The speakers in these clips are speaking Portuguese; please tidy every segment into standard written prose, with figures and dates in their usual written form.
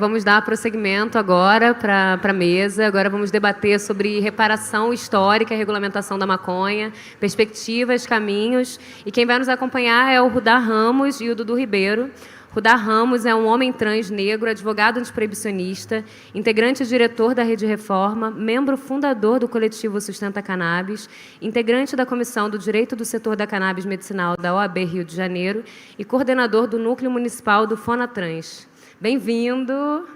Vamos dar prosseguimento agora para a mesa. Agora vamos debater sobre reparação histórica e regulamentação da maconha, perspectivas, caminhos. E quem vai nos acompanhar é o Rudá Ramos e o Dudu Ribeiro. Rudá Ramos é um homem trans negro, advogado antiproibicionista, integrante e diretor da Rede Reforma, membro fundador do coletivo Sustenta Cannabis, integrante da Comissão do Direito do Setor da Cannabis Medicinal da OAB Rio de Janeiro e coordenador do Núcleo Municipal do Fonatrans. Bem-vindo.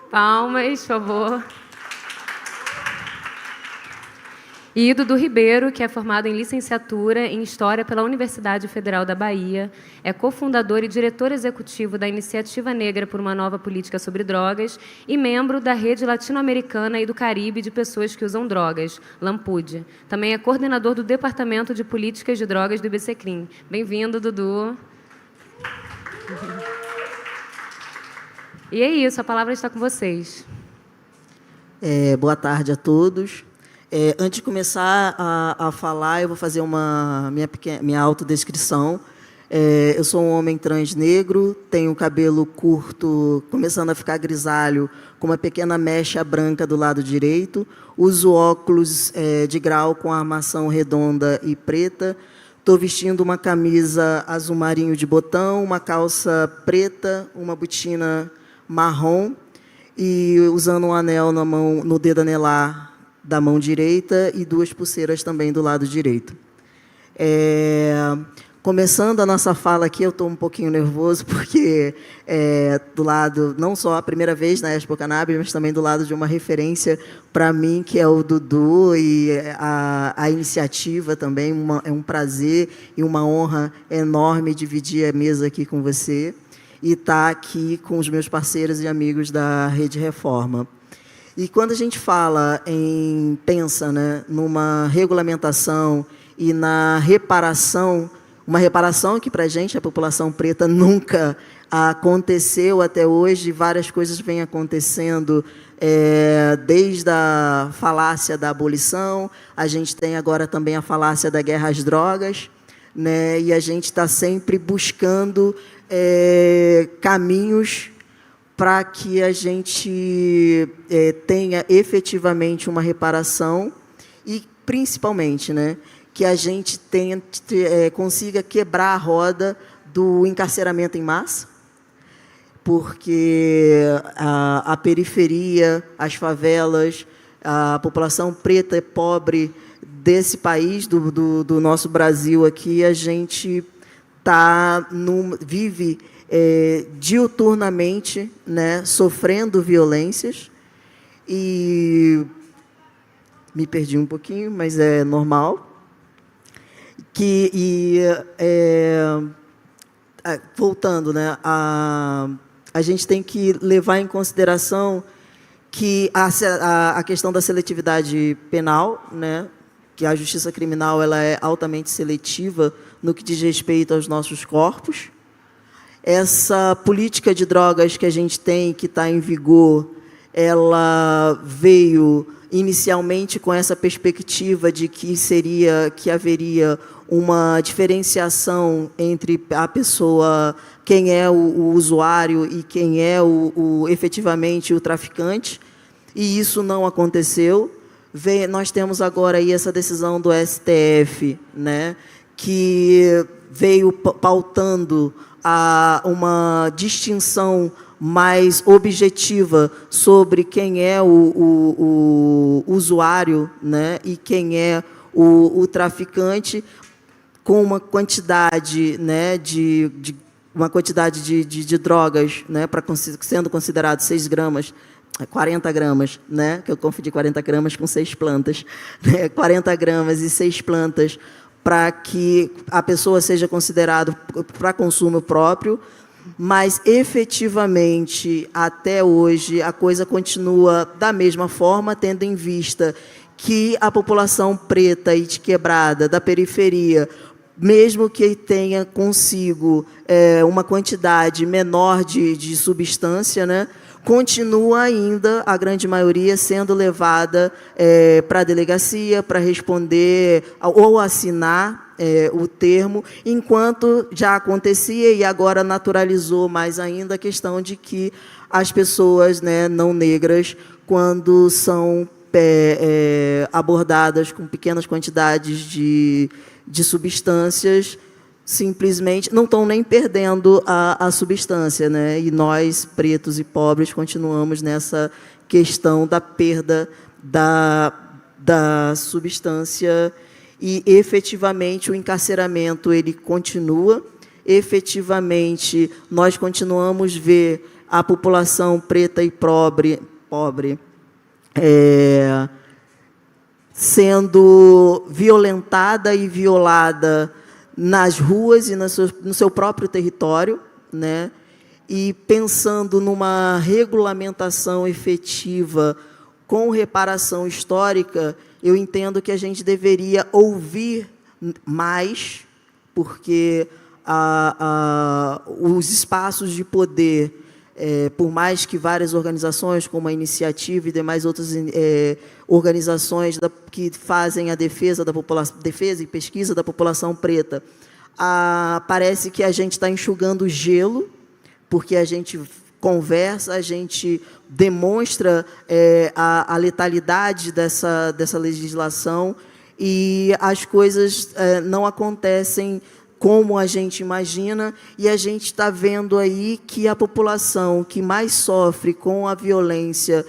Palmas, por favor. E Dudu Ribeiro, que é formado em licenciatura em História pela Universidade Federal da Bahia, é cofundador e diretor executivo da Iniciativa Negra por uma Nova Política sobre Drogas e membro da Rede Latino-Americana e do Caribe de Pessoas que Usam Drogas, LAMPUD. Também é coordenador do Departamento de Políticas de Drogas do IBCCRIM. Bem-vindo, Dudu. E é isso, a palavra está com vocês. Boa tarde a todos. Antes de começar a falar, eu vou fazer minha autodescrição. Eu sou um homem trans negro, tenho cabelo curto, começando a ficar grisalho, com uma pequena mecha branca do lado direito. Uso óculos de grau com armação redonda e preta. Estou vestindo uma camisa azul marinho de botão, uma calça preta, uma botina marrom e usando um anel na mão, no dedo anelar da mão direita e duas pulseiras também do lado direito. Começando a nossa fala aqui, eu estou um pouquinho nervoso porque do lado, não só a primeira vez na Expo Cannabis, mas também do lado de uma referência para mim, que é o Dudu, e a iniciativa também, é um prazer e uma honra enorme dividir a mesa aqui com você e estar aqui com os meus parceiros e amigos da Rede Reforma. E quando a gente pensa, né, numa regulamentação e na reparação, uma reparação que para a gente, a população preta, nunca aconteceu até hoje, várias coisas vêm acontecendo, desde a falácia da abolição, a gente tem agora também a falácia da guerra às drogas, né, e a gente está sempre buscando caminhos para que a gente tenha efetivamente uma reparação e, principalmente, né, que a gente consiga quebrar a roda do encarceramento em massa, porque a periferia, as favelas, a população preta e pobre desse país, do nosso Brasil aqui, a gente vive diuturnamente, né, sofrendo violências, e me perdi um pouquinho, mas é normal. Voltando, né, a gente tem que levar em consideração que a questão da seletividade penal, né, que a justiça criminal ela é altamente seletiva no que diz respeito aos nossos corpos. Essa política de drogas que a gente tem, que está em vigor, ela veio inicialmente com essa perspectiva de que haveria uma diferenciação entre a pessoa, quem é o usuário e quem é efetivamente o traficante, e isso não aconteceu. Nós temos agora aí essa decisão do STF, né, que veio pautando uma distinção mais objetiva sobre quem é o usuário, né, e quem é o traficante, com uma quantidade, né, de drogas, né, sendo considerado 6 gramas, 40 gramas, né, que eu confundi 40 gramas com 6 plantas, né, 40 gramas e 6 plantas, para que a pessoa seja considerada para consumo próprio, mas, efetivamente, até hoje, a coisa continua da mesma forma, tendo em vista que a população preta e de quebrada da periferia, mesmo que tenha consigo uma quantidade menor de substância, né, continua ainda, a grande maioria, sendo levada para a delegacia para responder ou assinar o termo, enquanto já acontecia e agora naturalizou mais ainda a questão de que as pessoas, né, não negras, quando são abordadas com pequenas quantidades de substâncias, simplesmente não estão nem perdendo a substância, né? E nós, pretos e pobres, continuamos nessa questão da perda da substância e, efetivamente, o encarceramento ele continua. Efetivamente, nós continuamos a ver a população preta e pobre sendo violentada e violada nas ruas e no seu próprio território, né? E pensando numa regulamentação efetiva com reparação histórica, eu entendo que a gente deveria ouvir mais, porque os espaços de poder, por mais que várias organizações, como a Iniciativa e demais outras organizações que fazem a defesa e pesquisa da população preta, parece que a gente está enxugando gelo, porque a gente conversa, a gente demonstra a letalidade dessa legislação e as coisas não acontecem como a gente imagina, e a gente está vendo aí que a população que mais sofre com a violência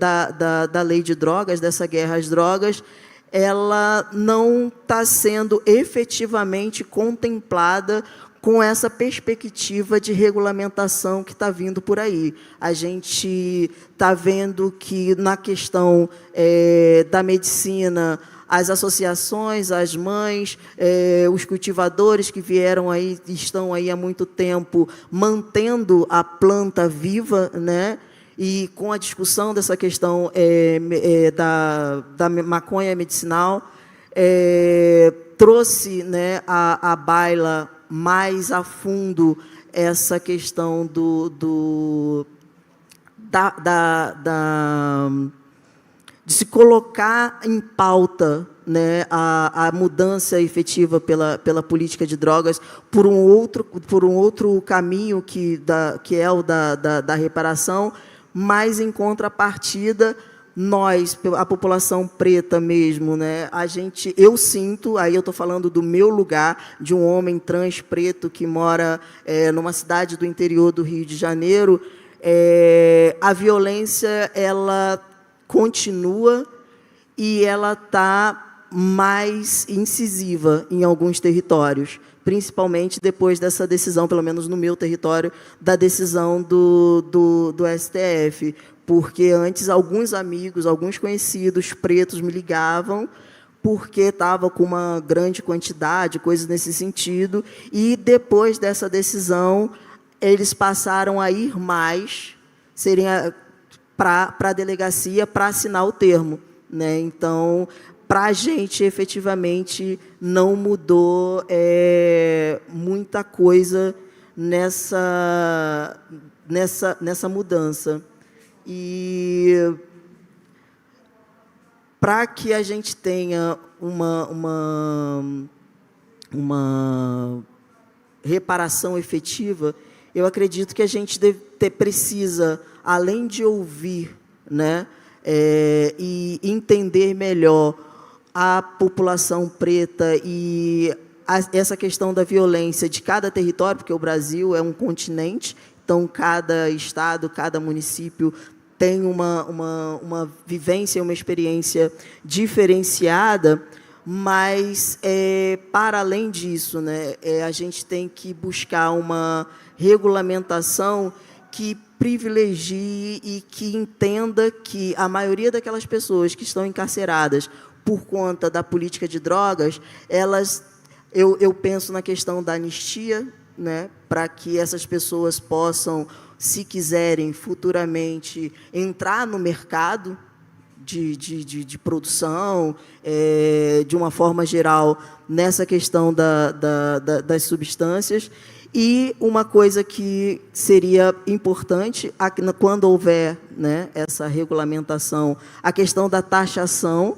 da lei de drogas, dessa guerra às drogas, ela não está sendo efetivamente contemplada com essa perspectiva de regulamentação que está vindo por aí. A gente está vendo que, na questão da medicina, as associações, as mães, os cultivadores que vieram aí, estão aí há muito tempo, mantendo a planta viva, né? E com a discussão dessa questão da maconha medicinal, trouxe, né, à baila mais a fundo essa questão de se colocar em pauta, né, a mudança efetiva pela política de drogas por um outro caminho que é o da reparação, mas em contrapartida, nós, a população preta mesmo, né, eu sinto, aí eu estou falando do meu lugar, de um homem trans preto que mora numa cidade do interior do Rio de Janeiro, a violência, ela continua e ela está mais incisiva em alguns territórios, principalmente depois dessa decisão, pelo menos no meu território, da decisão do STF, porque antes alguns amigos, alguns conhecidos pretos me ligavam porque estava com uma grande quantidade, coisas nesse sentido, e depois dessa decisão eles passaram a ir mais, para a delegacia para assinar o termo, né? Então, para a gente, efetivamente, não mudou muita coisa nessa mudança. E para que a gente tenha uma reparação efetiva, eu acredito que a gente precisa, além de ouvir, né, e entender melhor a população preta e essa questão da violência de cada território, porque o Brasil é um continente, então cada estado, cada município tem uma vivência, uma experiência diferenciada, mas, para além disso, né, a gente tem que buscar uma regulamentação que privilegie e que entenda que a maioria daquelas pessoas que estão encarceradas por conta da política de drogas, eu penso na questão da anistia, né, para que essas pessoas possam, se quiserem, futuramente, entrar no mercado de produção, de uma forma geral, nessa questão das substâncias. E uma coisa que seria importante, quando houver, né, essa regulamentação, a questão da taxação,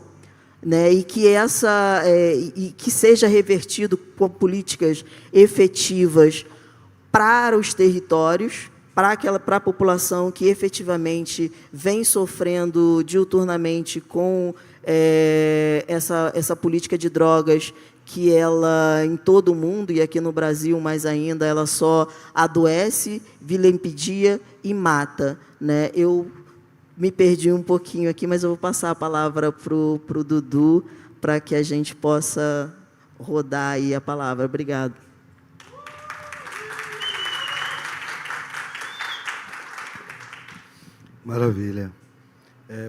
né, e que seja revertido com políticas efetivas para os territórios, para a população que efetivamente vem sofrendo diuturnamente com essa política de drogas, que ela, em todo o mundo, e aqui no Brasil mais ainda, ela só adoece, vilipendia e mata, né? Eu me perdi um pouquinho aqui, mas eu vou passar a palavra para o Dudu, para que a gente possa rodar aí a palavra. Obrigado. Maravilha.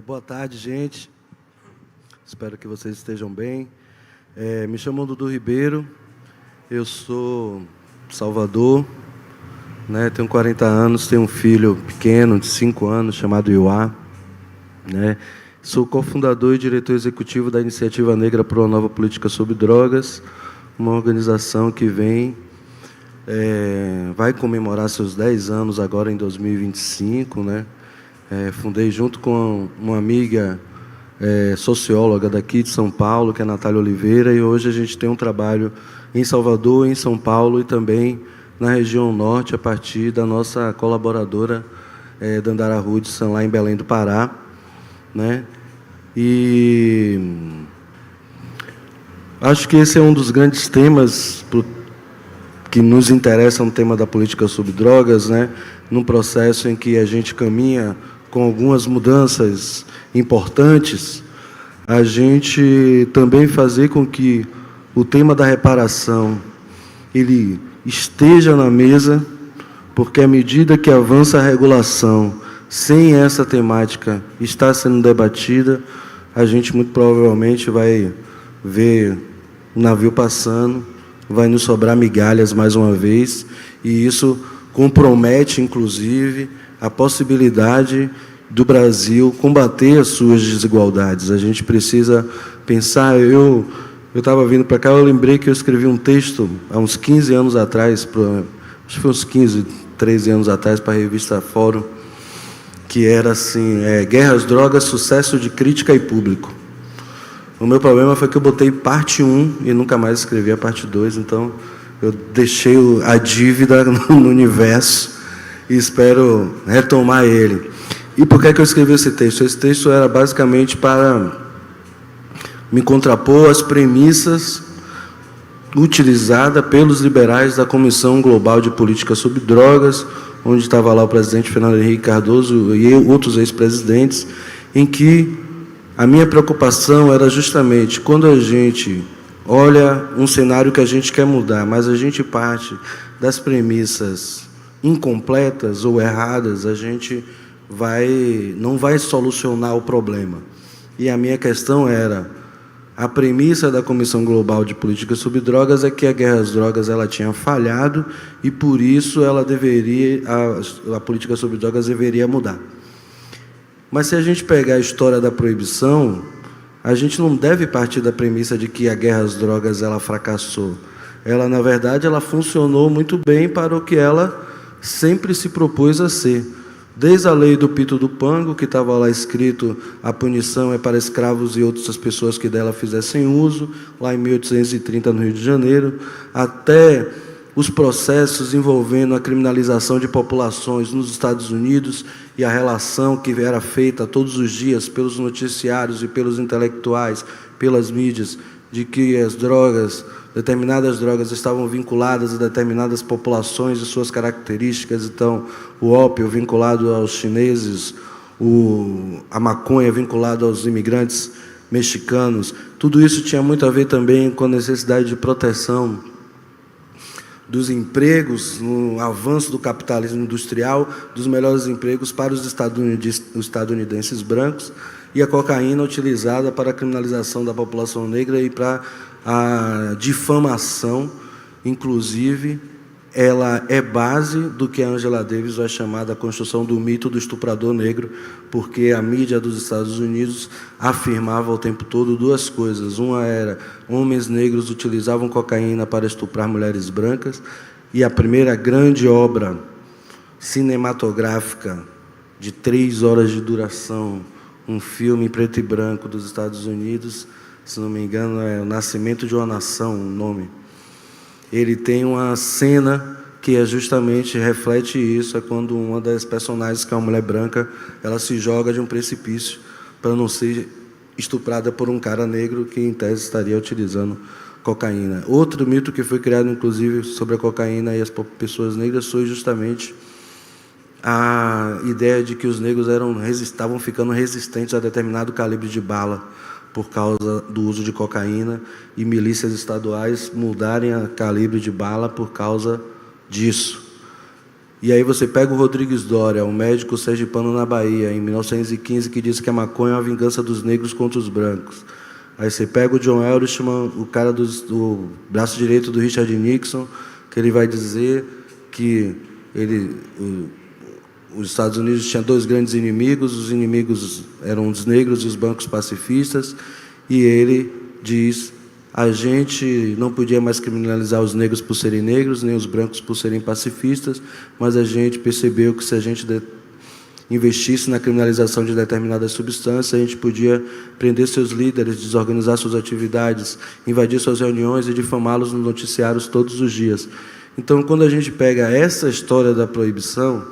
Boa tarde, gente. Espero que vocês estejam bem. Me chamo Dudu Ribeiro, eu sou Salvador, né? Tenho 40 anos, tenho um filho pequeno de 5 anos chamado Iuá, né? Sou cofundador e diretor executivo da Iniciativa Negra por uma Nova Política sobre Drogas, uma organização que vai comemorar seus 10 anos agora em 2025, né? Fundei junto com uma amiga socióloga daqui de São Paulo, que é a Natália Oliveira, e hoje a gente tem um trabalho em Salvador, em São Paulo e também na região norte, a partir da nossa colaboradora Dandara Hudson, lá em Belém do Pará, né? E acho que esse é um dos grandes temas que nos interessa, no tema da política sobre drogas, né? Num processo em que a gente caminha com algumas mudanças importantes, a gente também fazer com que o tema da reparação ele esteja na mesa, porque à medida que avança a regulação, sem essa temática estar sendo debatida, a gente muito provavelmente vai ver o navio passando, vai nos sobrar migalhas mais uma vez, e isso compromete, inclusive, a possibilidade do Brasil combater as suas desigualdades. A gente precisa pensar. Eu estava vindo para cá, eu lembrei que eu escrevi um texto há uns 15 anos atrás, acho que foi uns 15, 13 anos atrás, para a revista Fórum, que era assim, Guerra às Drogas, Sucesso de Crítica e Público. O meu problema foi que eu botei parte 1 e nunca mais escrevi a parte 2, então eu deixei a dívida no universo e espero retomar ele. E por que eu escrevi esse texto? Esse texto era basicamente para me contrapor às premissas utilizadas pelos liberais da Comissão Global de Política sobre Drogas, onde estava lá o presidente Fernando Henrique Cardoso e outros ex-presidentes, em que a minha preocupação era justamente quando a gente olha um cenário que a gente quer mudar, mas a gente parte das premissas incompletas ou erradas, a gente não vai solucionar o problema. E a minha questão era, a premissa da Comissão Global de Política sobre Drogas é que a guerra às drogas ela tinha falhado e, por isso, a política sobre drogas deveria mudar. Mas, se a gente pegar a história da proibição, a gente não deve partir da premissa de que a guerra às drogas ela fracassou. Ela, na verdade, ela funcionou muito bem para o que ela sempre se propôs a ser. Desde a lei do Pito do Pango, que estava lá escrito, a punição é para escravos e outras pessoas que dela fizessem uso, lá em 1830, no Rio de Janeiro, até os processos envolvendo a criminalização de populações nos Estados Unidos e a relação que era feita todos os dias pelos noticiários e pelos intelectuais, pelas mídias, de que as drogas, determinadas drogas estavam vinculadas a determinadas populações e suas características. Então, o ópio vinculado aos chineses, a maconha vinculada aos imigrantes mexicanos. Tudo isso tinha muito a ver também com a necessidade de proteção dos empregos, no avanço do capitalismo industrial, dos melhores empregos para os estadunidenses brancos, e a cocaína utilizada para a criminalização da população negra e para a difamação. Inclusive, ela é base do que a Angela Davis vai chamar da construção do mito do estuprador negro, porque a mídia dos Estados Unidos afirmava o tempo todo duas coisas. Uma era, homens negros utilizavam cocaína para estuprar mulheres brancas, e a primeira grande obra cinematográfica de 3 horas de duração, um filme em preto e branco dos Estados Unidos, se não me engano, é O Nascimento de uma Nação, o nome. Ele tem uma cena que é justamente, reflete isso, é quando uma das personagens, que é uma mulher branca, ela se joga de um precipício para não ser estuprada por um cara negro que, em tese, estaria utilizando cocaína. Outro mito que foi criado, inclusive, sobre a cocaína e as pessoas negras foi justamente a ideia de que os negros estavam ficando resistentes a determinado calibre de bala por causa do uso de cocaína, e milícias estaduais mudarem a calibre de bala por causa disso. E aí você pega o Rodrigues Doria, um médico sergipano na Bahia, em 1915, que disse que a maconha é uma vingança dos negros contra os brancos. Aí você pega o John Elishman, o cara do braço direito do Richard Nixon, que ele vai dizer que os Estados Unidos tinham dois grandes inimigos, os inimigos eram os negros e os brancos pacifistas, e ele diz: a gente não podia mais criminalizar os negros por serem negros, nem os brancos por serem pacifistas, mas a gente percebeu que se a gente investisse na criminalização de determinadas substâncias, a gente podia prender seus líderes, desorganizar suas atividades, invadir suas reuniões e difamá-los nos noticiários todos os dias. Então, quando a gente pega essa história da proibição,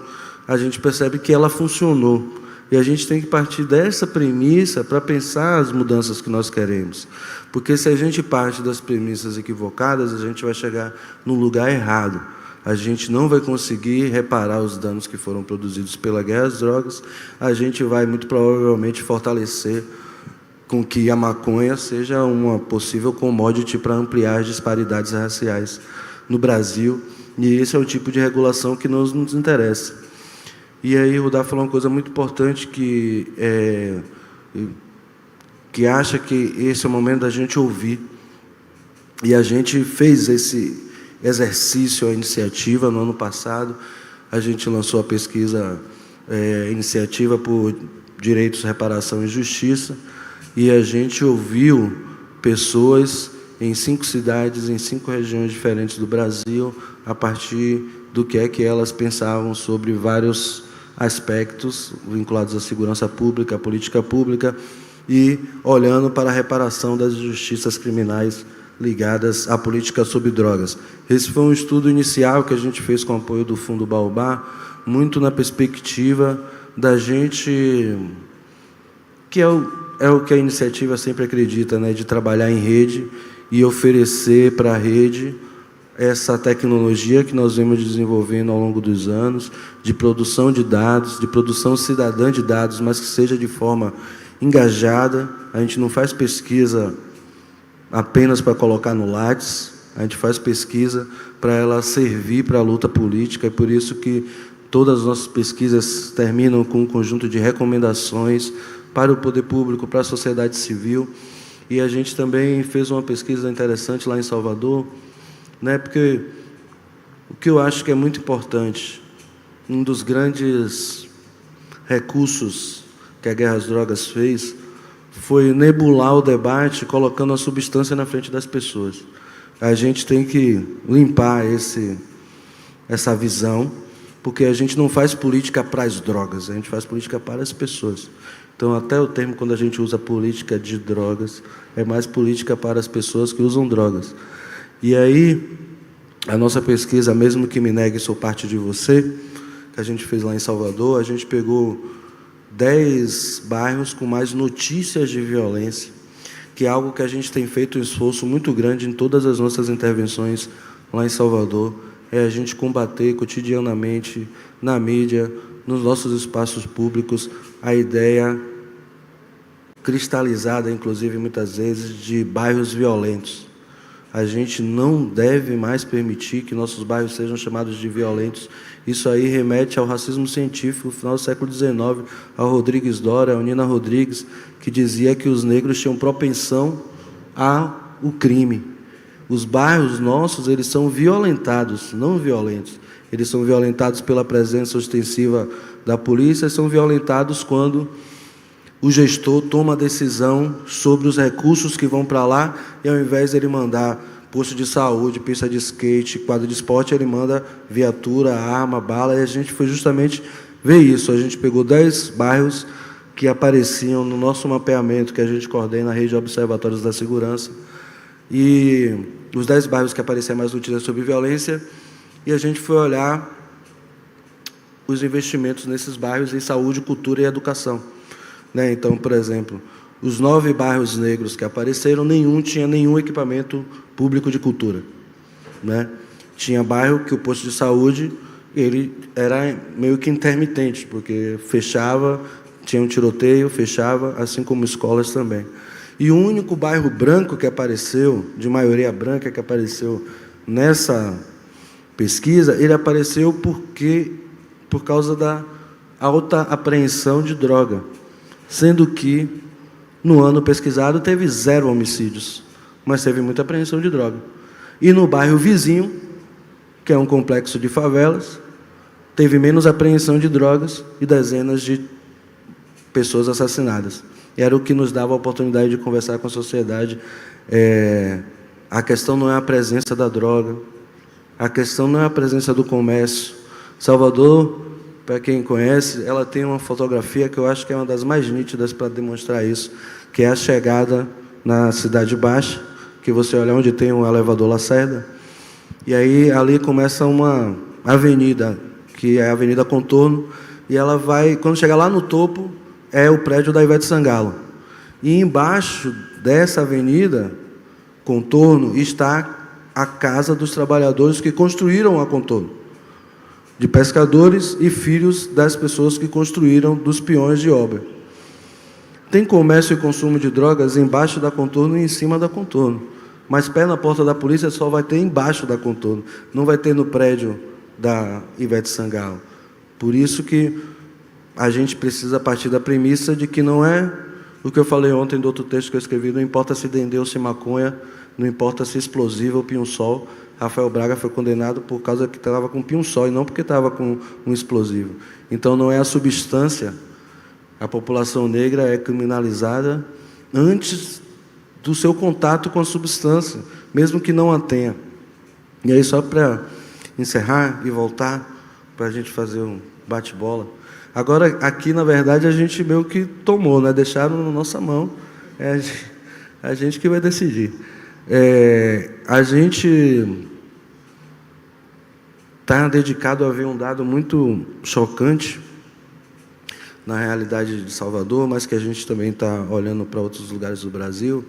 a gente percebe que ela funcionou. E a gente tem que partir dessa premissa para pensar as mudanças que nós queremos. Porque se a gente parte das premissas equivocadas, a gente vai chegar no lugar errado. A gente não vai conseguir reparar os danos que foram produzidos pela guerra às drogas, a gente vai muito provavelmente fortalecer com que a maconha seja uma possível commodity para ampliar as disparidades raciais no Brasil, e esse é o tipo de regulação que nos interessa. E aí o Rudá falou uma coisa muito importante, que acha que esse é o momento da gente ouvir, e a gente fez esse exercício, a iniciativa, no ano passado. A gente lançou a pesquisa Iniciativa por Direitos, Reparação e Justiça, e a gente ouviu pessoas em 5 cidades, em 5 regiões diferentes do Brasil, a partir do que é que elas pensavam sobre vários aspectos vinculados à segurança pública, à política pública, e olhando para a reparação das injustiças criminais ligadas à política sobre drogas. Esse foi um estudo inicial que a gente fez com o apoio do Fundo Baobá, muito na perspectiva da gente, que é o que a iniciativa sempre acredita, né, de trabalhar em rede e oferecer para a rede essa tecnologia que nós vemos desenvolvendo ao longo dos anos, de produção de dados, de produção cidadã de dados, mas que seja de forma engajada. A gente não faz pesquisa apenas para colocar no Lattes, a gente faz pesquisa para ela servir para a luta política, é por isso que todas as nossas pesquisas terminam com um conjunto de recomendações para o poder público, para a sociedade civil. E a gente também fez uma pesquisa interessante lá em Salvador, né, porque o que eu acho que é muito importante, um dos grandes recursos que a guerra às drogas fez, foi nebular o debate, colocando a substância na frente das pessoas. A gente tem que limpar essa visão, porque a gente não faz política para as drogas, a gente faz política para as pessoas. Então, até o termo, quando a gente usa política de drogas, é mais política para as pessoas que usam drogas. E aí, a nossa pesquisa, mesmo que me negue, sou parte de você, que a gente fez lá em Salvador, a gente pegou 10 bairros com mais notícias de violência, que é algo que a gente tem feito um esforço muito grande em todas as nossas intervenções lá em Salvador, é a gente combater cotidianamente, na mídia, nos nossos espaços públicos, a ideia cristalizada, inclusive, muitas vezes, de bairros violentos. A gente não deve mais permitir que nossos bairros sejam chamados de violentos. Isso aí remete ao racismo científico, no final do século XIX, ao Rodrigues Doria, ao Nina Rodrigues, que dizia que os negros tinham propensão ao crime. Os bairros nossos, eles são violentados, não violentos. Eles são violentados pela presença ostensiva da polícia, são violentados quando o gestor toma a decisão sobre os recursos que vão para lá, e ao invés de ele mandar posto de saúde, pista de skate, quadra de esporte, ele manda viatura, arma, bala, e a gente foi justamente ver isso. A gente pegou 10 bairros que apareciam no nosso mapeamento, que a gente coordena a rede de observatórios da segurança, e os 10 bairros que apareciam mais notícias sobre violência, e a gente foi olhar os investimentos nesses bairros em saúde, cultura e educação, né? Então, por exemplo, os 9 bairros negros que apareceram, nenhum tinha nenhum equipamento público de cultura, né? Tinha bairro que o posto de saúde ele era meio que intermitente, porque fechava, tinha um tiroteio, fechava, assim como escolas também. E o único bairro branco que apareceu, de maioria branca, que apareceu nessa pesquisa, ele apareceu por causa da alta apreensão de droga, sendo que, no ano pesquisado, teve 0 homicídios, mas teve muita apreensão de droga. E no bairro vizinho, que é um complexo de favelas, teve menos apreensão de drogas e dezenas de pessoas assassinadas. Era o que nos dava a oportunidade de conversar com a sociedade. A questão não é a presença da droga, a questão não é a presença do comércio. Salvador, para quem conhece, ela tem uma fotografia que eu acho que é uma das mais nítidas para demonstrar isso, que é a chegada na Cidade Baixa, que você olha onde tem o elevador Lacerda, e aí ali começa uma avenida, que é a Avenida Contorno, e ela vai, quando chegar lá no topo, é o prédio da Ivete Sangalo. E embaixo dessa avenida Contorno está a casa dos trabalhadores que construíram a Contorno, de pescadores e filhos das pessoas que construíram, dos peões de obra. Tem comércio e consumo de drogas embaixo da Contorno e em cima da Contorno, mas pé na porta da polícia só vai ter embaixo da Contorno, não vai ter no prédio da Ivete Sangalo. Por isso que a gente precisa partir da premissa de que não é o que eu falei ontem do outro texto que eu escrevi, não importa se dendê ou se maconha, não importa se explosivo ou pinho-sol. Rafael Braga foi condenado por causa que estava com pinho-sol e não porque estava com um explosivo. Então não é a substância. A população negra é criminalizada antes do seu contato com a substância, mesmo que não a tenha. E aí, só para encerrar e voltar, para a gente fazer um bate-bola. Agora, aqui, na verdade, a gente meio que tomou, né? Deixaram na nossa mão. É a gente que vai decidir. A gente está dedicado a ver um dado muito chocante na realidade de Salvador, mas que a gente também está olhando para outros lugares do Brasil,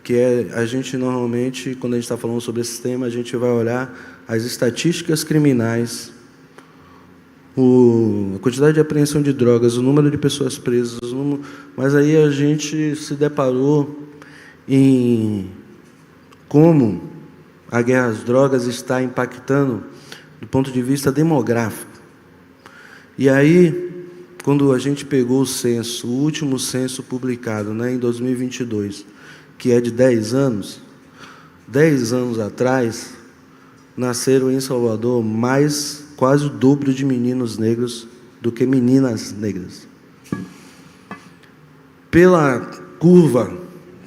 que é, a gente normalmente, quando a gente está falando sobre esse tema, a gente vai olhar as estatísticas criminais, a quantidade de apreensão de drogas, o número de pessoas presas, mas aí a gente se deparou em como a guerra às drogas está impactando do ponto de vista demográfico. E aí, quando a gente pegou o censo, o último censo publicado, né, em 2022, que é de 10 anos, 10 anos atrás, nasceram em Salvador quase o dobro de meninos negros do que meninas negras. Pela curva,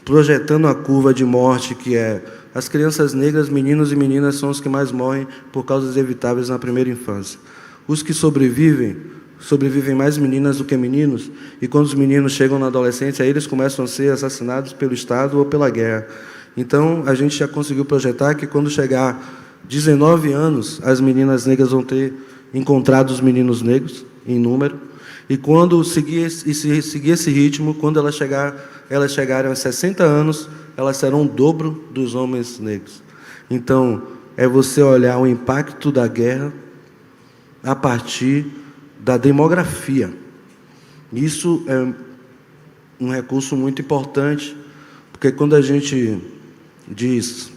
projetando a curva de morte, que é as crianças negras, meninos e meninas, são os que mais morrem por causas evitáveis na primeira infância. Os que sobrevivem mais meninas do que meninos, e quando os meninos chegam na adolescência, aí eles começam a ser assassinados pelo Estado ou pela guerra. Então, a gente já conseguiu projetar que quando chegar 19 anos, as meninas negras vão ter encontrado os meninos negros, em número, e quando seguir esse ritmo, quando elas chegarem aos 60 anos, elas serão o dobro dos homens negros. Então, é você olhar o impacto da guerra a partir da demografia. Isso é um recurso muito importante, porque quando a gente diz,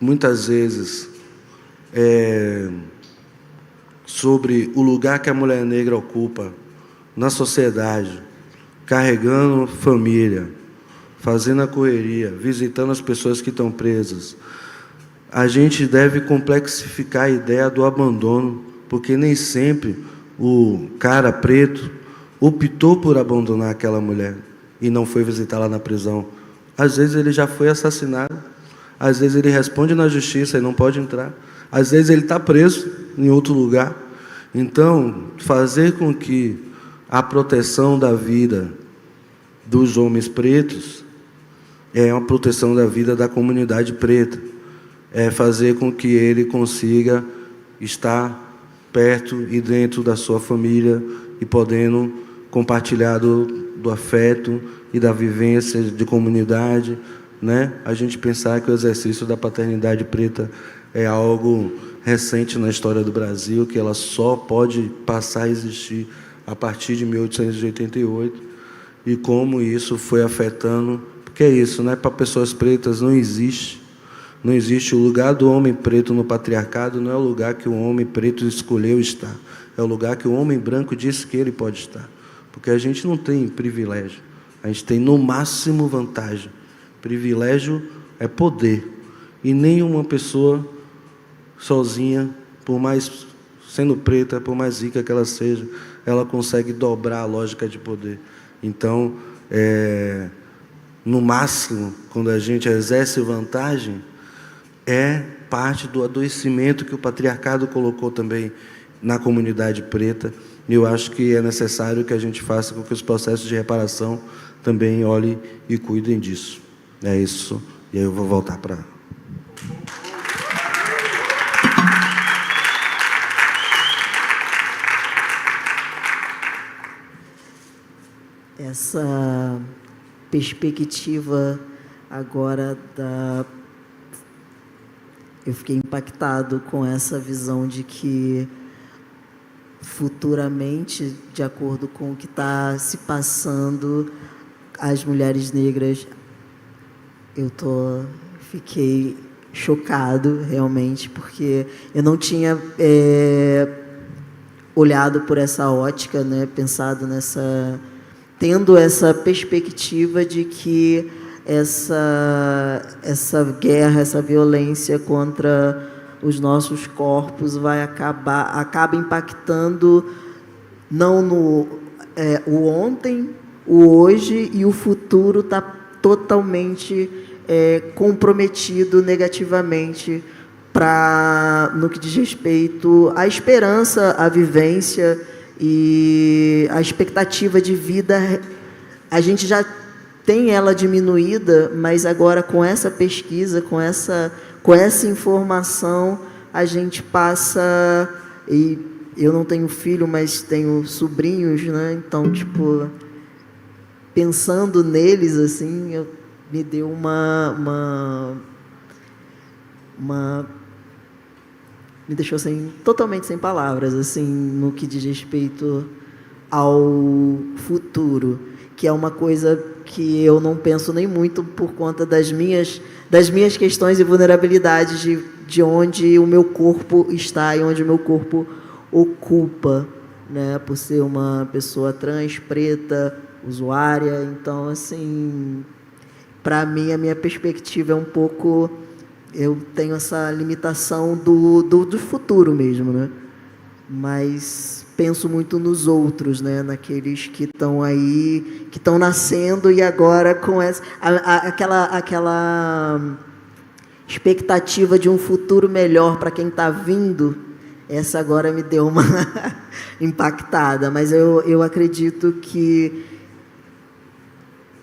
muitas vezes, sobre o lugar que a mulher negra ocupa na sociedade, carregando família, fazendo a correria, visitando as pessoas que estão presas, a gente deve complexificar a ideia do abandono, porque nem sempre o cara preto optou por abandonar aquela mulher e não foi visitá-la na prisão. Às vezes ele já foi assassinado, às vezes ele responde na justiça e não pode entrar, às vezes ele está preso em outro lugar. Então, fazer com que a proteção da vida dos homens pretos é uma proteção da vida da comunidade preta. fazer com que ele consiga estar perto e dentro da sua família e podendo compartilhar do afeto e da vivência de comunidade, né? A gente pensar que o exercício da paternidade preta é algo recente na história do Brasil, que ela só pode passar a existir a partir de 1888, e como isso foi afetando, porque é isso, né? Para pessoas pretas não existe o lugar do homem preto no patriarcado, não é o lugar que o homem preto escolheu estar, é o lugar que o homem branco disse que ele pode estar, porque a gente não tem privilégio, a gente tem no máximo vantagem. Privilégio é poder, e nenhuma pessoa sozinha, por mais sendo preta, por mais rica que ela seja, ela consegue dobrar a lógica de poder. Então, no máximo, quando a gente exerce vantagem, é parte do adoecimento que o patriarcado colocou também na comunidade preta. E eu acho que é necessário que a gente faça com que os processos de reparação também olhem e cuidem disso. É isso. E aí eu vou voltar para... Essa perspectiva agora eu fiquei impactado com essa visão de que futuramente, de acordo com o que está se passando, as mulheres negras, fiquei chocado realmente, porque eu não tinha olhado por essa ótica, né, pensado tendo essa perspectiva de que essa guerra, essa violência contra os nossos corpos acaba impactando não o ontem, o hoje, e o futuro está totalmente comprometido negativamente no que diz respeito à esperança, à vivência e à expectativa de vida. A gente já tem ela diminuída, mas agora com essa pesquisa, com essa informação, a gente passa... E eu não tenho filho, mas tenho sobrinhos, né? Então, tipo, pensando neles, assim, me deu me deixou totalmente sem palavras, assim, no que diz respeito ao futuro, que é uma coisa que eu não penso nem muito por conta das minhas questões e vulnerabilidades de onde o meu corpo está e onde o meu corpo ocupa, né, por ser uma pessoa trans, preta, usuária. Então, assim, para mim, a minha perspectiva é um pouco... Eu tenho essa limitação do futuro mesmo, né? Mas penso muito nos outros, né? Naqueles que estão aí, que estão nascendo, e agora com aquela expectativa de um futuro melhor para quem está vindo. Essa agora me deu uma impactada, mas eu acredito que,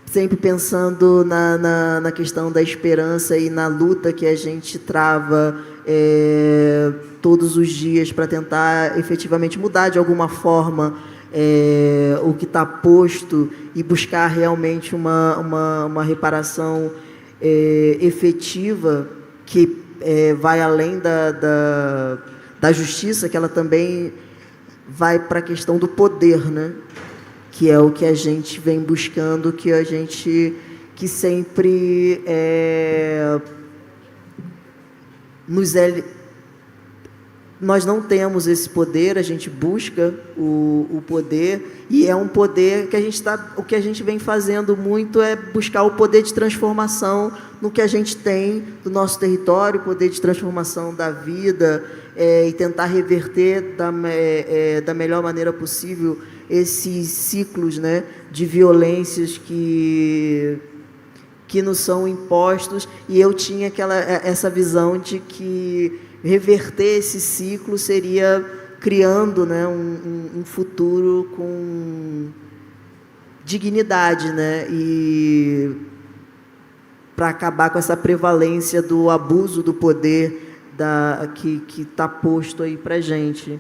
sempre pensando na questão da esperança e na luta que a gente trava todos os dias para tentar efetivamente mudar de alguma forma o que está posto e buscar realmente uma reparação efetiva que vai além da justiça, que ela também vai para a questão do poder, né? Que é o que a gente vem buscando, que sempre nós não temos esse poder, a gente busca o poder, e é um poder que o que a gente vem fazendo muito é buscar o poder de transformação no que a gente tem do nosso território, o poder de transformação da vida, e tentar reverter da melhor maneira possível esses ciclos, né, de violências que nos são impostos. E eu tinha essa visão de que reverter esse ciclo seria criando, né, um futuro com dignidade, né, e para acabar com essa prevalência do abuso do poder que está posto aí para a gente.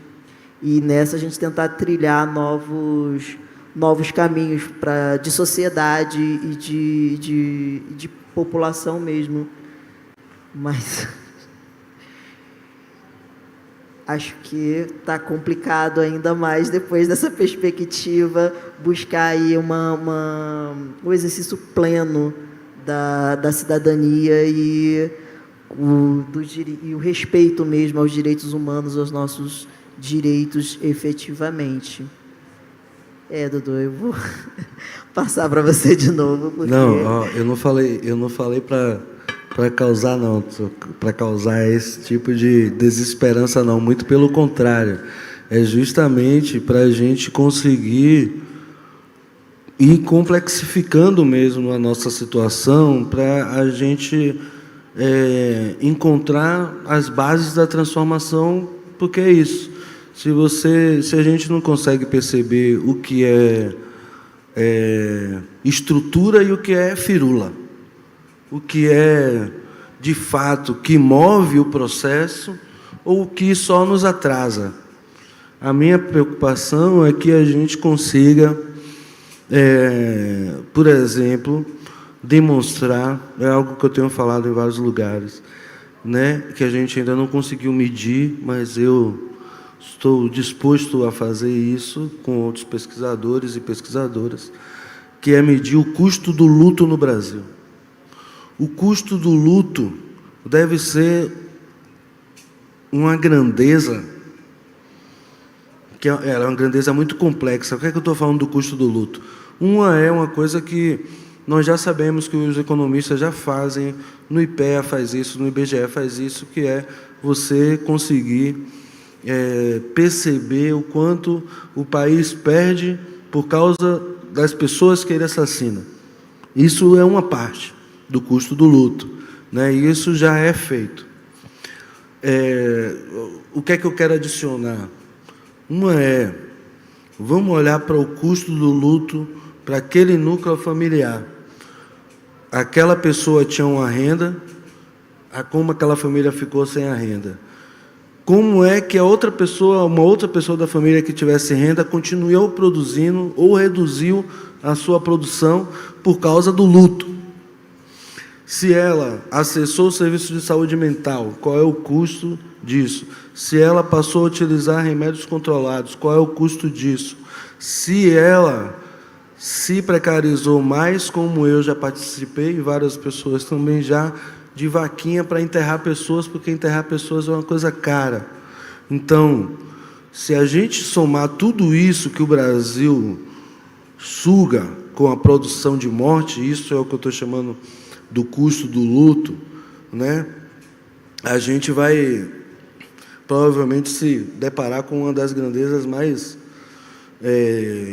E nessa a gente tentar trilhar novos caminhos de sociedade e de população mesmo. Mas acho que está complicado ainda mais depois dessa perspectiva, buscar aí um exercício pleno da cidadania e o respeito mesmo aos direitos humanos, aos nossos direitos efetivamente. Dudu, eu vou passar para você de novo. Porque... Não, ó, eu não falei para causar, não, para causar esse tipo de desesperança, não. Muito pelo contrário. É justamente para a gente conseguir ir complexificando mesmo a nossa situação, para a gente encontrar as bases da transformação, porque é isso. Se a gente não consegue perceber o que é estrutura e o que é firula, o que é, de fato, que move o processo ou o que só nos atrasa. A minha preocupação é que a gente consiga, por exemplo, demonstrar, é algo que eu tenho falado em vários lugares, né, que a gente ainda não conseguiu medir, mas eu estou disposto a fazer isso com outros pesquisadores e pesquisadoras, que é medir o custo do luto no Brasil. O custo do luto deve ser uma grandeza, que é uma grandeza muito complexa. Por que é que eu estou falando do custo do luto? Uma coisa que nós já sabemos que os economistas já fazem, no IPEA faz isso, no IBGE faz isso, que é você conseguir perceber o quanto o país perde por causa das pessoas que ele assassina. Isso é uma parte do custo do luto, né? E isso já é feito. O que é que eu quero adicionar? Vamos olhar para o custo do luto para aquele núcleo familiar. Aquela pessoa tinha uma renda, como aquela família ficou sem a renda? Como é que uma outra pessoa da família que tivesse renda continuou produzindo ou reduziu a sua produção por causa do luto? Se ela acessou o serviço de saúde mental, qual é o custo disso? Se ela passou a utilizar remédios controlados, qual é o custo disso? Se ela se precarizou mais, como eu já participei, e várias pessoas também já, de vaquinha para enterrar pessoas, porque enterrar pessoas é uma coisa cara. Então, se a gente somar tudo isso que o Brasil suga com a produção de morte, isso é o que eu estou chamando do custo do luto, né? A gente vai provavelmente se deparar com uma das grandezas mais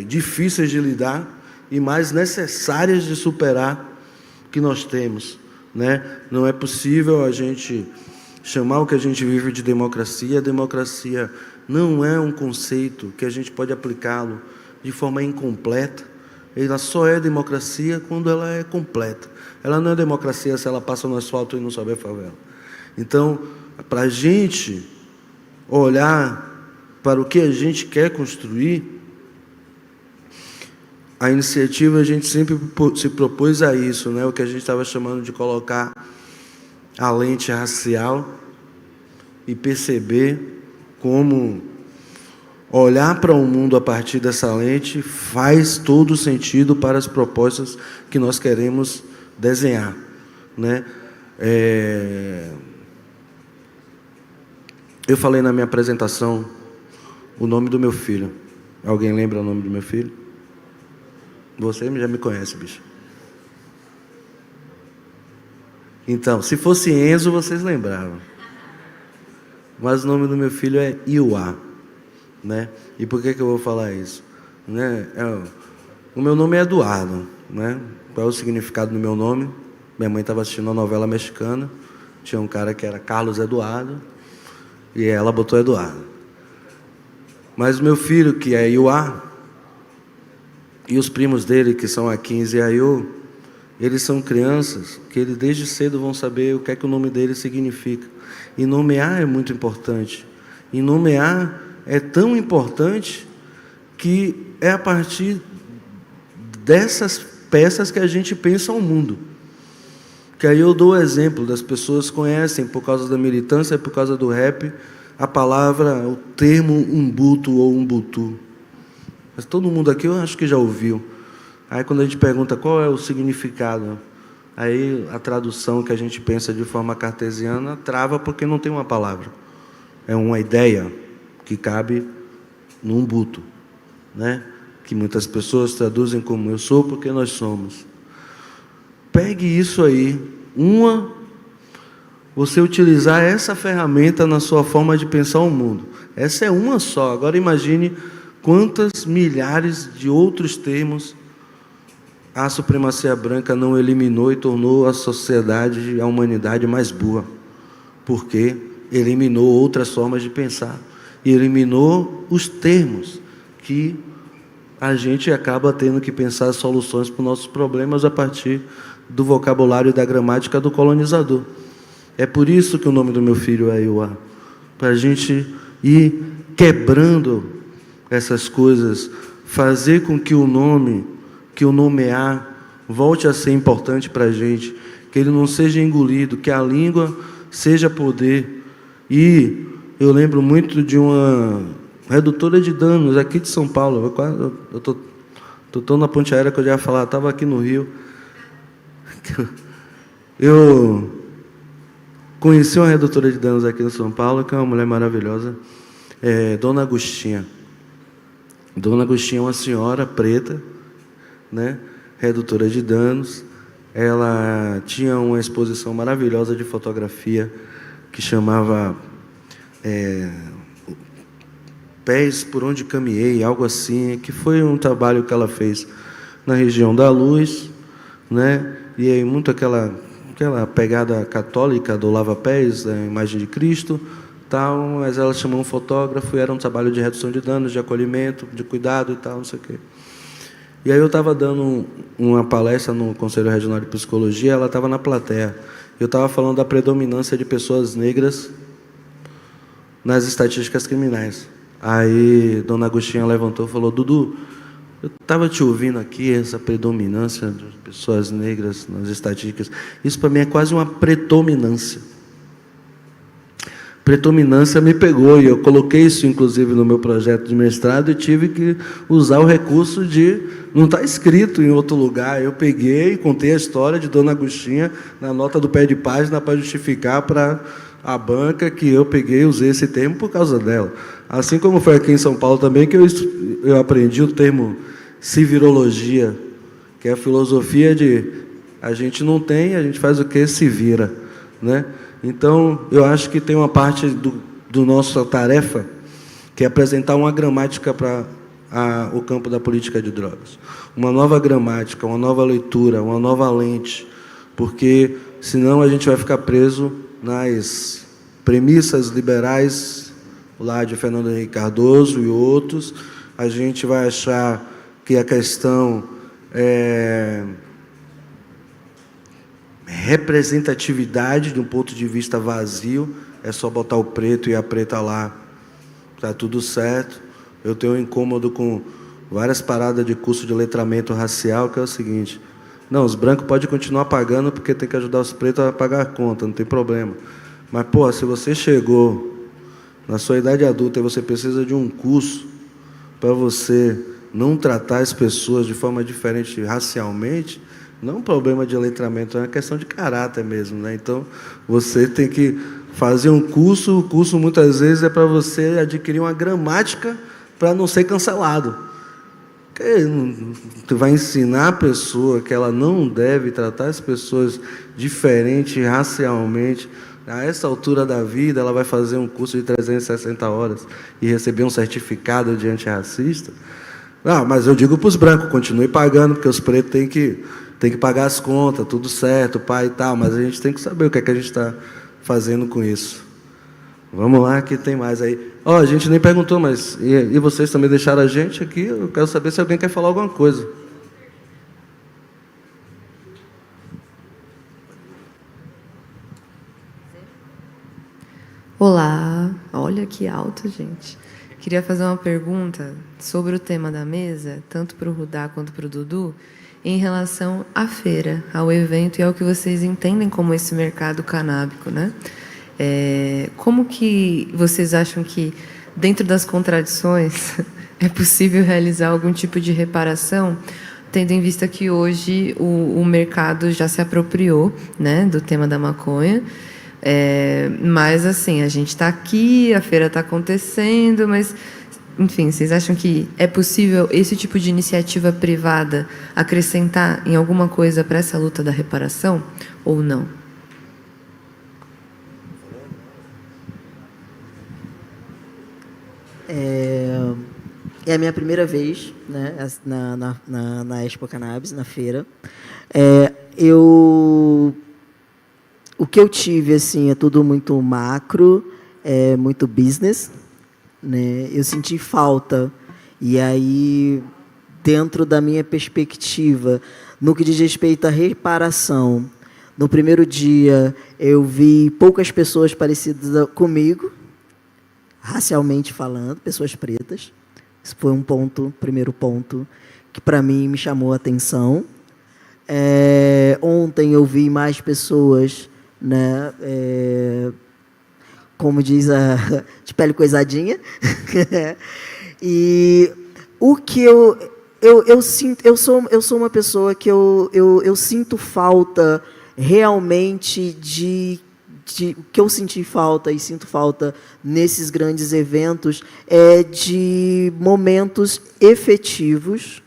difíceis de lidar e mais necessárias de superar que nós temos, né? Não é possível a gente chamar o que a gente vive de democracia. A democracia não é um conceito que a gente pode aplicá-lo de forma incompleta. Ela só é democracia quando ela é completa. Ela não é democracia se ela passa no asfalto e não sobe a favela. Então, para a gente olhar para o que a gente quer construir, a iniciativa, a gente sempre se propôs a isso, né? O que a gente estava chamando de colocar a lente racial e perceber como olhar para o mundo a partir dessa lente faz todo sentido para as propostas que nós queremos desenhar, né? Eu falei na minha apresentação o nome do meu filho. Alguém lembra o nome do meu filho? Você já me conhece, bicho. Então, se fosse Enzo, vocês lembravam. Mas o nome do meu filho é Iuá, né? E por que eu vou falar isso? Né? O meu nome é Eduardo, né? Qual é o significado do meu nome? Minha mãe estava assistindo uma novela mexicana, tinha um cara que era Carlos Eduardo, e ela botou Eduardo. Mas o meu filho, que é Iuá, e os primos dele, que são a 15 e a Iô, eles são crianças que eles desde cedo vão saber o que é que o nome deles significa. E nomear é muito importante. E nomear é tão importante que é a partir dessas peças que a gente pensa o mundo. Que aí eu dou o exemplo, das pessoas conhecem, por causa da militância, por causa do rap, a palavra, o termo umbuto ou umbutu. Mas todo mundo aqui eu acho que já ouviu. Aí quando a gente pergunta qual é o significado, aí a tradução que a gente pensa de forma cartesiana trava porque não tem uma palavra. É uma ideia que cabe no umbuto, né? Que muitas pessoas traduzem como eu sou porque nós somos. Pegue isso aí, você utilizar essa ferramenta na sua forma de pensar o mundo. Essa é uma só. Agora imagine quantas milhares de outros termos a supremacia branca não eliminou e tornou a sociedade, a humanidade mais burra. Porque eliminou outras formas de pensar. E eliminou os termos que a gente acaba tendo que pensar soluções para os nossos problemas a partir do vocabulário e da gramática do colonizador. É por isso que o nome do meu filho é Iuá, para a gente ir quebrando essas coisas, fazer com que o nome, que o nomear, volte a ser importante para a gente, que ele não seja engolido, que a língua seja poder. E eu lembro muito de uma redutora de danos aqui de São Paulo. Eu estou na ponte aérea que eu já ia falar, estava aqui no Rio. Eu conheci uma redutora de danos aqui em São Paulo, que é uma mulher maravilhosa, Dona Agostinha. Dona Agostinha é uma senhora preta, né, redutora de danos. Ela tinha uma exposição maravilhosa de fotografia que chamava Pés por onde caminhei, algo assim, que foi um trabalho que ela fez na região da Luz, né? E aí muito aquela pegada católica do lava-pés, a imagem de Cristo, tal, mas ela chamou um fotógrafo e era um trabalho de redução de danos, de acolhimento, de cuidado e tal, não sei o quê. E aí eu estava dando uma palestra no Conselho Regional de Psicologia, ela estava na plateia. Eu estava falando da predominância de pessoas negras nas estatísticas criminais. Aí Dona Agostinha levantou e falou: Dudu, eu estava te ouvindo aqui, essa predominância de pessoas negras nas estatísticas. Isso para mim é quase uma predominância. Predominância me pegou, e eu coloquei isso inclusive no meu projeto de mestrado e tive que usar o recurso de não está escrito em outro lugar. Eu peguei e contei a história de Dona Agostinha na nota do pé de página para justificar para a banca que eu peguei e usei esse termo por causa dela. Assim como foi aqui em São Paulo também que eu aprendi o termo civirologia, que é a filosofia de a gente não tem, a gente faz o que? Se vira, né? Então, eu acho que tem uma parte do nossa tarefa que é apresentar uma gramática para o campo da política de drogas. Uma nova gramática, uma nova leitura, uma nova lente, porque senão a gente vai ficar preso nas premissas liberais lá de Fernando Henrique Cardoso e outros. A gente vai achar que a questão é representatividade de um ponto de vista vazio, é só botar o preto e a preta lá, está tudo certo. Eu tenho um incômodo com várias paradas de curso de letramento racial, que é o seguinte: não, os brancos podem continuar pagando porque tem que ajudar os pretos a pagar a conta, não tem problema. Mas, pô, se você chegou na sua idade adulta e você precisa de um curso para você não tratar as pessoas de forma diferente racialmente, não é um problema de letramento, é uma questão de caráter mesmo, né? Então, você tem que fazer um curso. O curso, muitas vezes, é para você adquirir uma gramática para não ser cancelado. Tu vai ensinar a pessoa que ela não deve tratar as pessoas diferente racialmente. A essa altura da vida, ela vai fazer um curso de 360 horas e receber um certificado de antirracista. Não, mas eu digo para os brancos, continue pagando, porque os pretos têm que pagar as contas, tudo certo, pai e tal, mas a gente tem que saber o que é que a gente está fazendo com isso. Vamos lá, que tem mais aí. A gente nem perguntou, mas e vocês também deixaram a gente aqui? Eu quero saber se alguém quer falar alguma coisa. Olha que alto, gente. Queria fazer uma pergunta sobre o tema da mesa, tanto para o Rudá quanto para o Dudu, em relação à feira, ao evento e ao que vocês entendem como esse mercado canábico, né? Como que vocês acham que, dentro das contradições, é possível realizar algum tipo de reparação, tendo em vista que hoje o mercado já se apropriou, né, do tema da maconha? Mas, assim, a gente está aqui, a feira está acontecendo, mas, enfim, vocês acham que é possível esse tipo de iniciativa privada acrescentar em alguma coisa para essa luta da reparação ou não? É a minha primeira vez, né, na Expo Cannabis, na feira. O que eu tive, assim, é tudo muito macro, muito business, né? Eu senti falta. E aí, dentro da minha perspectiva, no que diz respeito à reparação, no primeiro dia eu vi poucas pessoas parecidas comigo, racialmente falando, pessoas pretas. Isso foi primeiro ponto, que para mim me chamou a atenção. Ontem eu vi mais pessoas, né, como diz de pele coisadinha. E o que eu sinto, eu sou uma pessoa que eu sinto falta realmente o que eu senti falta e sinto falta nesses grandes eventos de momentos efetivos,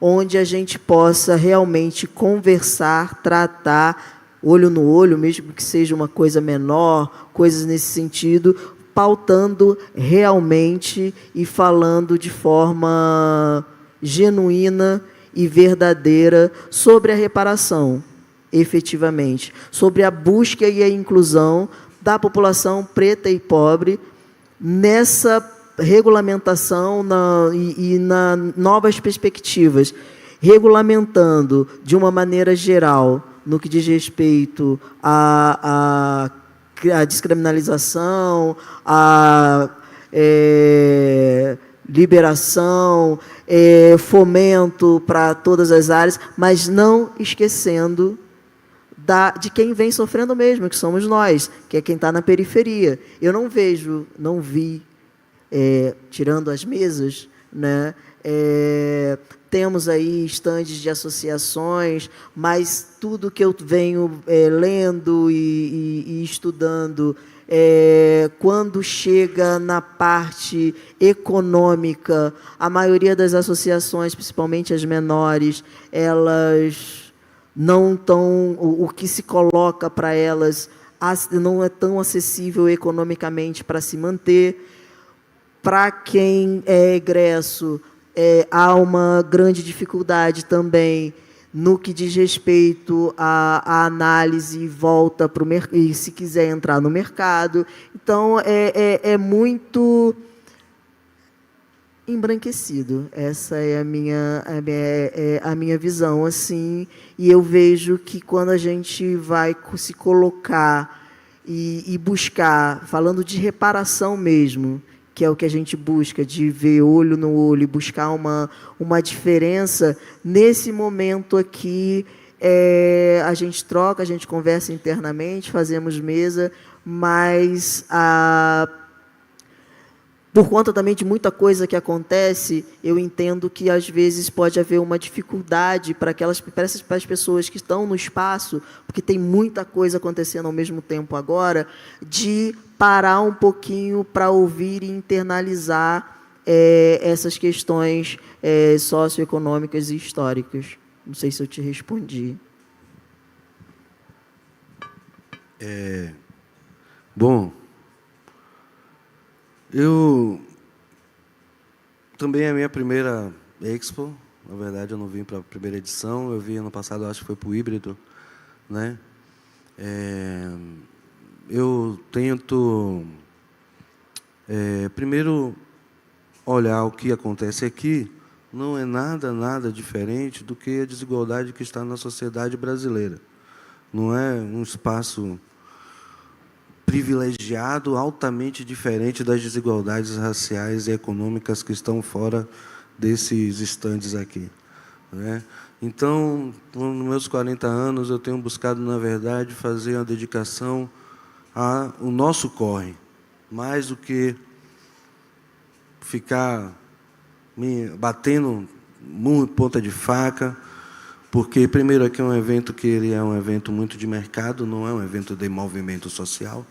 onde a gente possa realmente conversar, tratar, olho no olho, mesmo que seja uma coisa menor, coisas nesse sentido, pautando realmente e falando de forma genuína e verdadeira sobre a reparação, efetivamente, sobre a busca e a inclusão da população preta e pobre nessa regulamentação e na novas perspectivas, regulamentando de uma maneira geral no que diz respeito à descriminalização, à liberação, fomento para todas as áreas, mas não esquecendo de quem vem sofrendo mesmo, que somos nós, que é quem está na periferia. Eu não vi, tirando as mesas, né, temos aí estandes de associações, mas tudo que eu venho lendo e estudando, quando chega na parte econômica, a maioria das associações, principalmente as menores, elas não estão, o que se coloca para elas não é tão acessível economicamente para se manter. Para quem é egresso, há uma grande dificuldade também no que diz respeito à análise e volta para o mercado, e se quiser entrar no mercado. Então, é muito embranquecido. Essa é a minha visão, assim, e eu vejo que quando a gente vai se colocar e buscar, falando de reparação mesmo, que é o que a gente busca, de ver olho no olho e buscar uma diferença, nesse momento aqui, a gente troca, a gente conversa internamente, fazemos mesa, mas por conta também de muita coisa que acontece, eu entendo que, às vezes, pode haver uma dificuldade para as pessoas que estão no espaço, porque tem muita coisa acontecendo ao mesmo tempo agora, de parar um pouquinho para ouvir e internalizar essas questões socioeconômicas e históricas. Não sei se eu te respondi. Bom, eu também é a minha primeira Expo. Na verdade, eu não vim para a primeira edição. Eu vim ano passado, acho que foi para o híbrido, né? Eu tento, primeiro, olhar o que acontece aqui. Não é nada diferente do que a desigualdade que está na sociedade brasileira. Não é um espaço privilegiado, altamente diferente das desigualdades raciais e econômicas que estão fora desses estandes aqui, né? Então, nos meus 40 anos, eu tenho buscado, na verdade, fazer uma dedicação ao nosso corre, mais do que ficar me batendo murro, ponta de faca, porque, primeiro, aqui é um evento que ele é um evento muito de mercado, não é um evento de movimento social.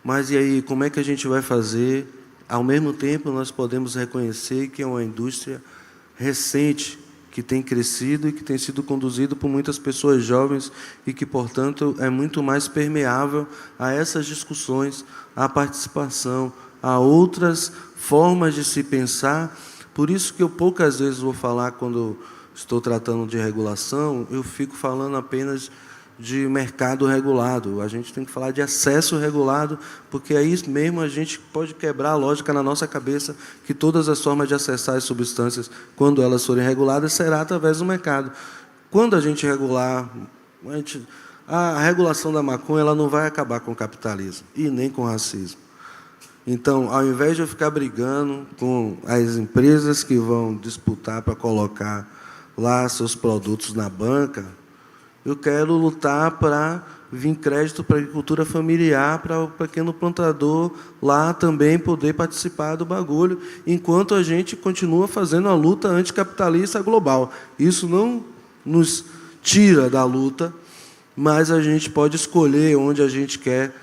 Mas, e aí, como é que a gente vai fazer? Ao mesmo tempo, nós podemos reconhecer que é uma indústria recente, que tem crescido e que tem sido conduzido por muitas pessoas jovens e que, portanto, é muito mais permeável a essas discussões, à participação, a outras formas de se pensar. Por isso que eu poucas vezes vou falar, quando estou tratando de regulação, eu fico falando apenas de mercado regulado. A gente tem que falar de acesso regulado, porque aí mesmo a gente pode quebrar a lógica na nossa cabeça que todas as formas de acessar as substâncias, quando elas forem reguladas, será através do mercado. Quando a gente regular, a regulação da maconha, ela não vai acabar com o capitalismo e nem com o racismo. Então, ao invés de eu ficar brigando com as empresas que vão disputar para colocar lá seus produtos na banca, eu quero lutar para vir crédito para a agricultura familiar, para o pequeno plantador lá também poder participar do bagulho, enquanto a gente continua fazendo a luta anticapitalista global. Isso não nos tira da luta, mas a gente pode escolher onde a gente quer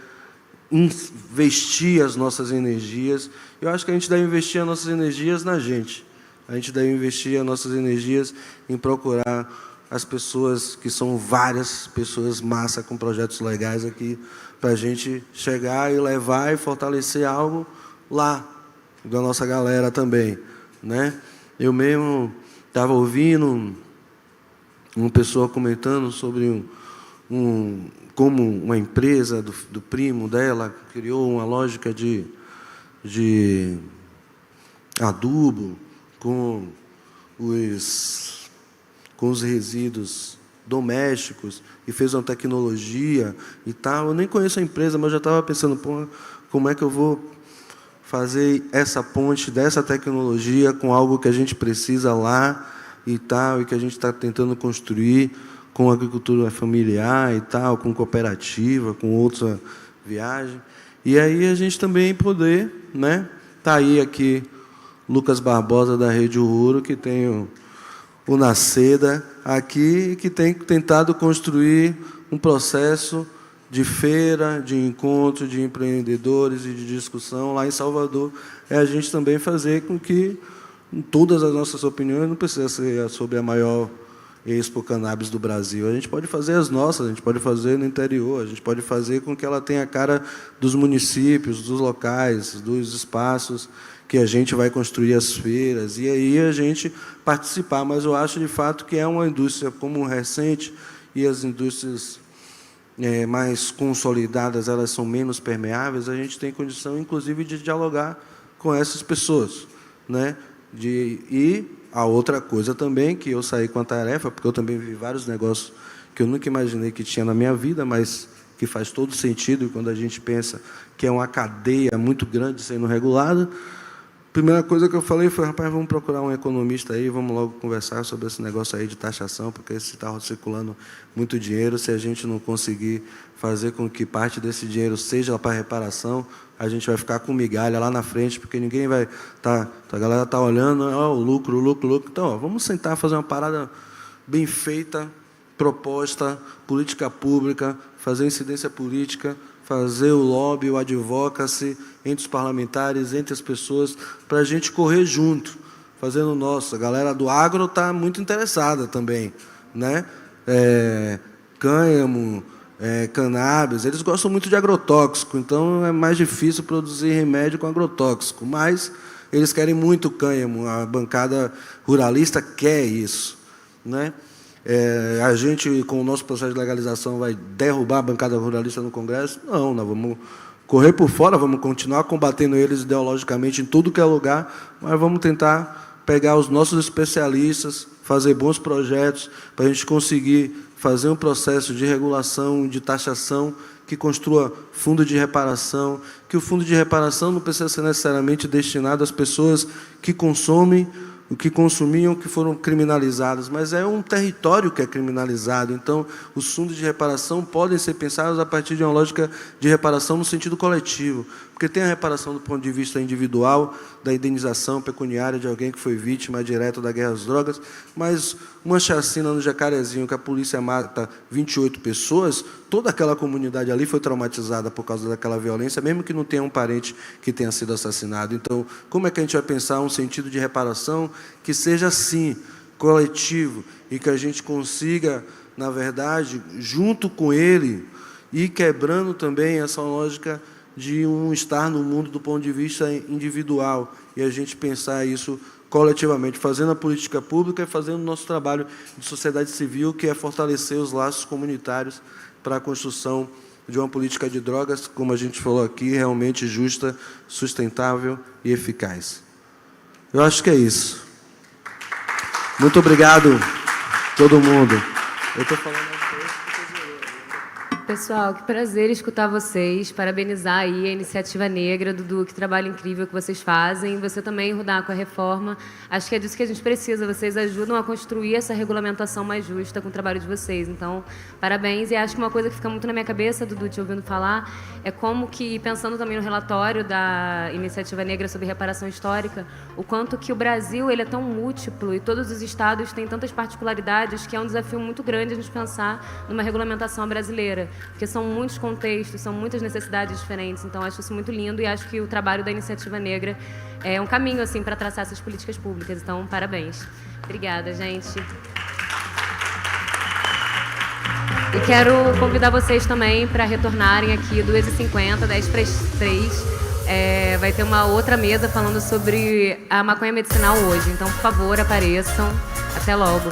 investir as nossas energias. Eu acho que a gente deve investir as nossas energias na gente. A gente deve investir as nossas energias em procurar as pessoas, que são várias pessoas massa com projetos legais aqui, para a gente chegar e levar e fortalecer algo lá, da nossa galera também, né? Eu mesmo estava ouvindo uma pessoa comentando sobre como uma empresa do primo dela criou uma lógica de adubo com os resíduos domésticos e fez uma tecnologia e tal. Eu nem conheço a empresa, mas eu já estava pensando, pô, como é que eu vou fazer essa ponte dessa tecnologia com algo que a gente precisa lá e tal, e que a gente está tentando construir com agricultura familiar e tal, com cooperativa, com outra viagem. E aí a gente também poder, né? Está aí aqui Lucas Barbosa, da Rede Ouro, que tem o Nasceda aqui, que tem tentado construir um processo de feira, de encontro de empreendedores e de discussão lá em Salvador. É a gente também fazer com que todas as nossas opiniões não precisa ser sobre a maior Expo Cannabis do Brasil. A gente pode fazer as nossas, a gente pode fazer no interior, a gente pode fazer com que ela tenha a cara dos municípios, dos locais, dos espaços que a gente vai construir as feiras, e aí a gente participar. Mas eu acho, de fato, que é uma indústria como recente, e as indústrias mais consolidadas, elas são menos permeáveis, a gente tem condição, inclusive, de dialogar com essas pessoas, né? E a outra coisa também, que eu saí com a tarefa, porque eu também vi vários negócios que eu nunca imaginei que tinha na minha vida, mas que faz todo sentido quando a gente pensa que é uma cadeia muito grande sendo regulada. A primeira coisa que eu falei foi, rapaz, vamos procurar um economista aí, vamos logo conversar sobre esse negócio aí de taxação, porque se está circulando muito dinheiro, se a gente não conseguir fazer com que parte desse dinheiro seja para reparação, a gente vai ficar com migalha lá na frente, porque ninguém vai estar... A galera está olhando, ó, o lucro, o lucro, o lucro. Então, ó, vamos sentar, fazer uma parada bem feita, proposta, política pública, fazer incidência política, fazer o lobby, o advocacy entre os parlamentares, entre as pessoas, para a gente correr junto, fazendo o nosso. A galera do agro está muito interessada também, né? Cânhamo, cannabis, eles gostam muito de agrotóxico, então é mais difícil produzir remédio com agrotóxico, mas eles querem muito cânhamo, a bancada ruralista quer isso, né? A gente, com o nosso processo de legalização, vai derrubar a bancada ruralista no Congresso? Não, nós vamos correr por fora, vamos continuar combatendo eles ideologicamente em tudo que é lugar, mas vamos tentar pegar os nossos especialistas, fazer bons projetos, para a gente conseguir fazer um processo de regulação, de taxação, que construa fundo de reparação, que o fundo de reparação não precisa ser necessariamente destinado às pessoas que consomem, o que consumiam, que foram criminalizadas, mas é um território que é criminalizado. Então, os fundos de reparação podem ser pensados a partir de uma lógica de reparação no sentido coletivo, porque tem a reparação do ponto de vista individual, da indenização pecuniária de alguém que foi vítima direta da guerra às drogas, mas uma chacina no Jacarezinho, que a polícia mata 28 pessoas, toda aquela comunidade ali foi traumatizada por causa daquela violência, mesmo que não tenha um parente que tenha sido assassinado. Então, como é que a gente vai pensar um sentido de reparação que seja, assim, coletivo, e que a gente consiga, na verdade, junto com ele, ir quebrando também essa lógica de um estar no mundo do ponto de vista individual, e a gente pensar isso coletivamente, fazendo a política pública e fazendo o nosso trabalho de sociedade civil, que é fortalecer os laços comunitários para a construção de uma política de drogas, como a gente falou aqui, realmente justa, sustentável e eficaz. Eu acho que é isso. Muito obrigado, todo mundo. Eu estou falando... Pessoal, que prazer escutar vocês, parabenizar aí a Iniciativa Negra, Dudu, que trabalho incrível que vocês fazem, você também, Rudá, com a reforma. Acho que é disso que a gente precisa, vocês ajudam a construir essa regulamentação mais justa com o trabalho de vocês. Então, parabéns, e acho que uma coisa que fica muito na minha cabeça, Dudu, te ouvindo falar, é como que, pensando também no relatório da Iniciativa Negra sobre reparação histórica, o quanto que o Brasil ele é tão múltiplo e todos os estados têm tantas particularidades que é um desafio muito grande a gente pensar numa regulamentação brasileira, porque são muitos contextos, são muitas necessidades diferentes. Então, acho isso muito lindo e acho que o trabalho da Iniciativa Negra é um caminho assim para traçar essas políticas públicas. Então, parabéns. Obrigada, gente. E quero convidar vocês também para retornarem aqui 2h50, 2:50. Vai ter uma outra mesa falando sobre a maconha medicinal hoje. Então, por favor, apareçam. Até logo.